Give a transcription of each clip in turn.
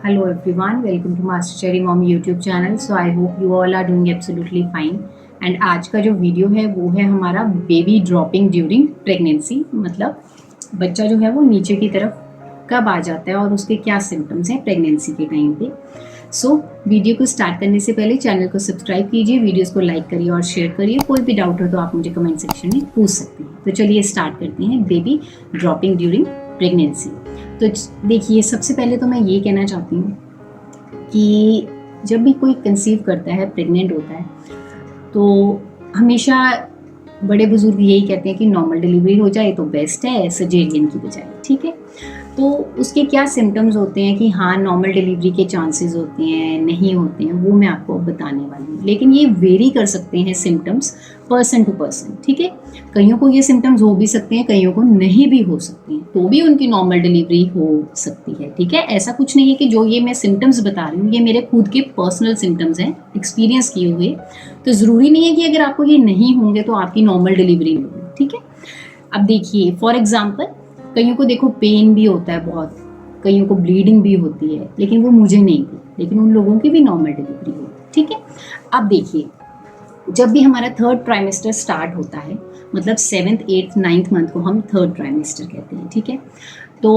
Hello everyone, welcome to Master Cherry Mom YouTube channel. So I hope you all are doing absolutely fine. And आज का जो video है वो है हमारा बेबी ड्रॉपिंग ड्यूरिंग प्रेगनेंसी, मतलब बच्चा जो है वो नीचे की तरफ कब आ जाता है और उसके क्या सिम्टम्स हैं प्रेगनेंसी के टाइम पे। सो वीडियो को स्टार्ट करने से पहले चैनल को सब्सक्राइब कीजिए, वीडियोस को लाइक करिए और शेयर करिए। कोई भी डाउट हो तो आप मुझे कमेंट सेक्शन में पूछ सकते हैं। तो चलिए स्टार्ट करते हैं बेबी ड्रॉपिंग ड्यूरिंग प्रेगनेंसी। तो देखिए, सबसे पहले तो मैं ये कहना चाहती हूँ कि जब भी कोई कंसीव करता है, प्रेग्नेंट होता है, तो हमेशा बड़े बुजुर्ग यही कहते हैं कि नॉर्मल डिलीवरी हो जाए तो बेस्ट है सर्जेरियन की बजाय। ठीक है, तो उसके क्या सिम्टम्स होते हैं कि हाँ नॉर्मल डिलीवरी के चांसेस होते हैं, नहीं होते हैं, वो मैं आपको बताने वाली हूँ। लेकिन ये वेरी कर सकते हैं सिम्टम्स पर्सन टू पर्सन। ठीक है, कईयों को ये सिम्टम्स हो भी सकते हैं, कईयों को नहीं भी हो सकते हैं, तो भी उनकी नॉर्मल डिलीवरी हो सकती है। ठीक है, ऐसा कुछ नहीं है कि जो ये मैं सिम्टम्स बता रही हूँ ये मेरे खुद के पर्सनल सिम्टम्स हैं, एक्सपीरियंस किए हुए। तो ज़रूरी नहीं है कि अगर आपको ये नहीं होंगे तो आपकी नॉर्मल डिलीवरी होगी। ठीक है, अब देखिए फॉर एग्जाम्पल कईयों को देखो पेन भी होता है बहुत, कईयों को ब्लीडिंग भी होती है, लेकिन वो मुझे नहीं थी, लेकिन उन लोगों की भी नॉर्मल डिलीवरी होती है। ठीक है, अब देखिए जब भी हमारा थर्ड ट्राइमेस्टर स्टार्ट होता है, मतलब 7th 8th 9th मंथ को हम थर्ड ट्राइमेस्टर कहते हैं। ठीक है, तो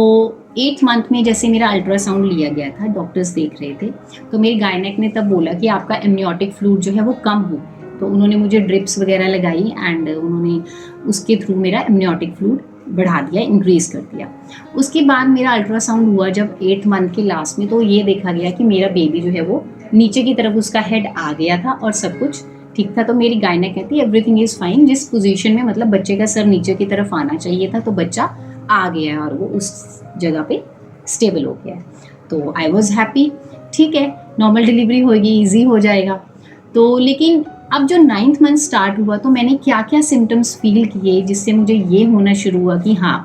8th मंथ में जैसे मेरा अल्ट्रासाउंड लिया गया था, डॉक्टर्स देख रहे थे, तो मेरे गायनेक ने तब बोला कि आपका एमनियोटिक फ्लूइड जो है वो कम हो गया। तो उन्होंने मुझे ड्रिप्स वगैरह लगाई एंड उन्होंने उसके थ्रू मेरा एमनियोटिक फ्लूइड बढ़ा दिया, इंक्रीज़ कर दिया। उसके बाद मेरा अल्ट्रासाउंड हुआ जब 8th मंथ के लास्ट में, तो ये देखा गया कि मेरा बेबी जो है वो नीचे की तरफ उसका हेड आ गया था और सब कुछ ठीक था। तो मेरी गायनेक कहती है एवरीथिंग इज़ फाइन, जिस पोजीशन में मतलब बच्चे का सर नीचे की तरफ आना चाहिए था तो बच्चा आ गया है और वो उस जगह पे स्टेबल हो गया है। तो आई वॉज हैप्पी, ठीक है नॉर्मल डिलीवरी होगी, ईजी हो जाएगा। तो लेकिन अब जो 9th मंथ स्टार्ट हुआ तो मैंने क्या क्या सिम्टम्स फील किए जिससे मुझे ये होना शुरू हुआ कि हाँ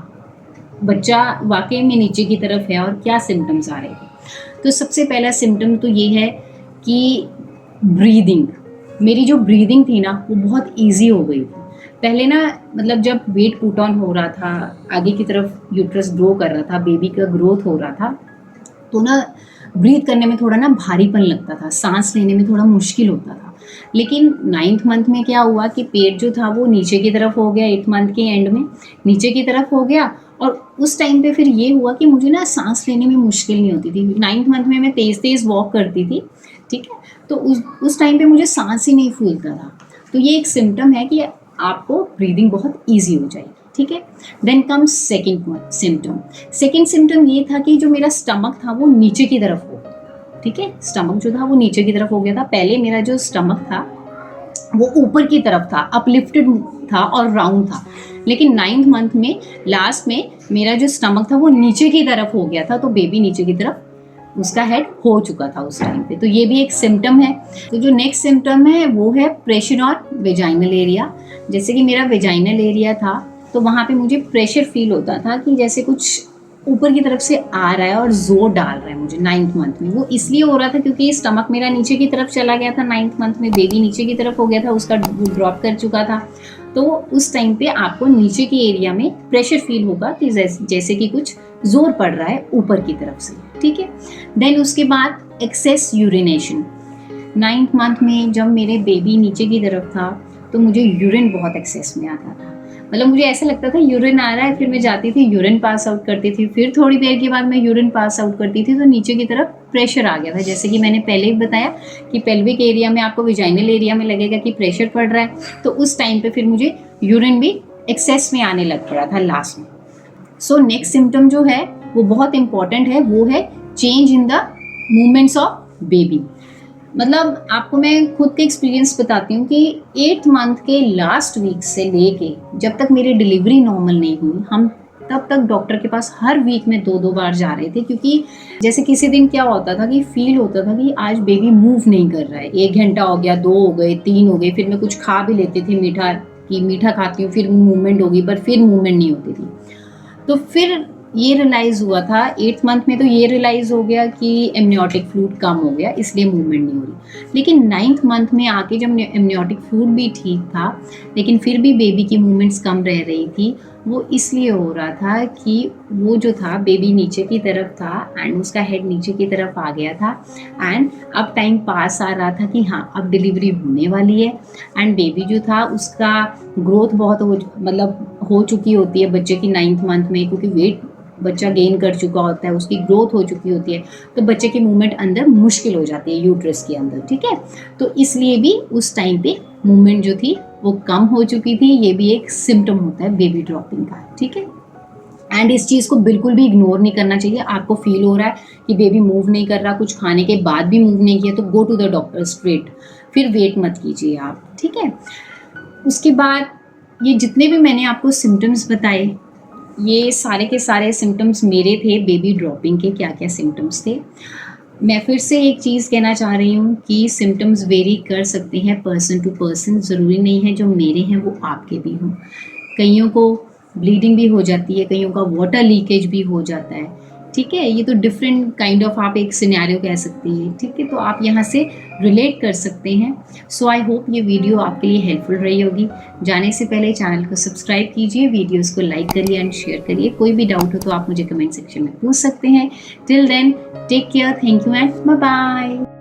बच्चा वाकई में नीचे की तरफ है और क्या सिम्टम्स आ रहे थे। तो सबसे पहला सिम्टम तो ये है कि ब्रीदिंग, मेरी जो ब्रीदिंग थी ना वो बहुत ईजी हो गई थी। पहले ना मतलब जब वेट पुट ऑन हो रहा था, आगे की तरफ यूट्रस ग्रो कर रहा था, बेबी का ग्रोथ हो रहा था, तो ना ब्रीथ करने में थोड़ा ना भारीपन लगता था, सांस लेने में थोड़ा मुश्किल होता था। लेकिन 9th मंथ में क्या हुआ कि पेट जो था वो नीचे की तरफ हो गया, 8th मंथ के एंड में नीचे की तरफ हो गया। और उस टाइम पे फिर ये हुआ कि मुझे ना सांस लेने में मुश्किल नहीं होती थी। 9th मंथ में मैं तेज़ तेज़ वॉक करती थी, ठीक है, तो उस टाइम पे मुझे सांस ही नहीं फूलता था। तो ये एक सिम्टम है कि आपको ब्रीदिंग बहुत ईजी हो जाएगी। ठीक है, then comes second symptom. Second symptom ये था कि जो मेरा स्टमक था वो नीचे की तरफ हो, ठीक है, स्टमक जो था वो नीचे की तरफ हो गया था। पहले मेरा जो स्टमक था वो ऊपर की तरफ था, अपलिफ्टेड था और राउंड था, लेकिन 9th मंथ में लास्ट में मेरा जो स्टमक था वो नीचे की तरफ हो गया था। तो बेबी नीचे की तरफ उसका हेड हो चुका था उस टाइम पे। तो ये भी एक सिम्टम है। तो जो नेक्स्ट सिम्टम है वो है प्रेशर ऑन वेजाइनल एरिया। जैसे कि मेरा वेजाइनल एरिया था तो वहाँ पे मुझे प्रेशर फील होता था कि जैसे कुछ ऊपर की तरफ से आ रहा है और जोर डाल रहा है मुझे 9th मंथ में। वो इसलिए हो रहा था क्योंकि स्टमक मेरा नीचे की तरफ चला गया था 9th मंथ में, बेबी नीचे की तरफ हो गया था, उसका ड्रॉप कर चुका था। तो उस टाइम पे आपको नीचे के एरिया में प्रेशर फील होगा कि जैसे कि कुछ जोर पड़ रहा है ऊपर की तरफ से। ठीक है, देन उसके बाद एक्सेस यूरिनेशन। 9th मंथ में जब मेरे बेबी नीचे की तरफ था तो मुझे यूरिन बहुत एक्सेस में आता था। मतलब मुझे ऐसा लगता था यूरिन आ रहा है, फिर मैं जाती थी यूरिन पास आउट करती थी, फिर थोड़ी देर के बाद मैं यूरिन पास आउट करती थी तो नीचे की तरफ प्रेशर आ गया था। जैसे कि मैंने पहले ही बताया कि पेल्विक एरिया में आपको विजाइनल एरिया में लगेगा कि प्रेशर पड़ रहा है, तो उस टाइम पे फिर मुझे यूरिन भी एक्सेस में आने लग पड़ा था लास्ट में। सो नेक्स्ट सिम्टम जो है वो बहुत इंपॉर्टेंट है, वो है change in the movements of baby. मतलब आपको मैं खुद के एक्सपीरियंस बताती हूँ कि 8th मंथ के लास्ट वीक से लेके जब तक मेरी डिलीवरी नॉर्मल नहीं हुई, हम तब तक डॉक्टर के पास हर वीक में 2-2 बार जा रहे थे। क्योंकि जैसे किसी दिन क्या होता था कि फील होता था कि आज बेबी मूव नहीं कर रहा है, 1 घंटा हो गया, 2 हो गए, 3 हो गए, फिर मैं कुछ खा भी लेती थी मीठा, कि मीठा खाती हूँ फिर मूवमेंट होगी, पर फिर मूवमेंट नहीं होती थी। तो फिर ये रियलाइज़ हुआ था 8th मंथ में, तो ये रियलाइज़ हो गया कि एमनियोटिक फ्लूइड कम हो गया इसलिए मूवमेंट नहीं हो रही। लेकिन 9th मंथ में आके जब एमनियोटिक फ्लूइड भी ठीक था लेकिन फिर भी बेबी की मूवमेंट्स कम रह रही थी, वो इसलिए हो रहा था कि वो जो था बेबी नीचे की तरफ था एंड उसका हेड नीचे की तरफ आ गया था एंड अब टाइम पास आ रहा था कि हाँ अब डिलीवरी होने वाली है एंड बेबी जो था उसका ग्रोथ बहुत हो चुकी होती है बच्चे की 9th मंथ में, क्योंकि वेट बच्चा गेन कर चुका होता है, उसकी ग्रोथ हो चुकी होती है, तो बच्चे की मूवमेंट अंदर मुश्किल हो जाती है यूट्रस के अंदर, ठीक है। तो इसलिए भी उस टाइम पे मूवमेंट जो थी वो कम हो चुकी थी। ये भी एक सिम्टम होता है बेबी ड्रॉपिंग का, ठीक है। एंड इस चीज़ को बिल्कुल भी इग्नोर नहीं करना चाहिए। आपको फील हो रहा है कि बेबी मूव नहीं कर रहा, कुछ खाने के बाद भी मूव नहीं किया, तो go to the doctor straight, फिर वेट मत कीजिए आप, ठीक है। उसके बाद ये जितने भी मैंने आपको सिम्टम्स बताए, ये सारे के सारे सिम्टम्स मेरे थे बेबी ड्रॉपिंग के। क्या क्या सिम्टम्स थे, मैं फिर से एक चीज़ कहना चाह रही हूँ कि सिम्टम्स वेरी कर सकते हैं पर्सन टू पर्सन, ज़रूरी नहीं है जो मेरे हैं वो आपके भी हों। कईयों को ब्लीडिंग भी हो जाती है, कईयों का वाटर लीकेज भी हो जाता है, ठीक है। ये तो डिफरेंट काइंड ऑफ आप एक सिनेरियो कह सकती हैं, ठीक है। तो आप यहाँ से रिलेट कर सकते हैं। सो आई होप ये वीडियो आपके लिए हेल्पफुल रही होगी। जाने से पहले चैनल को सब्सक्राइब कीजिए, वीडियोस को लाइक करिए एंड शेयर करिए। कोई भी डाउट हो तो आप मुझे कमेंट सेक्शन में पूछ सकते हैं। Till then take care, thank you and bye bye.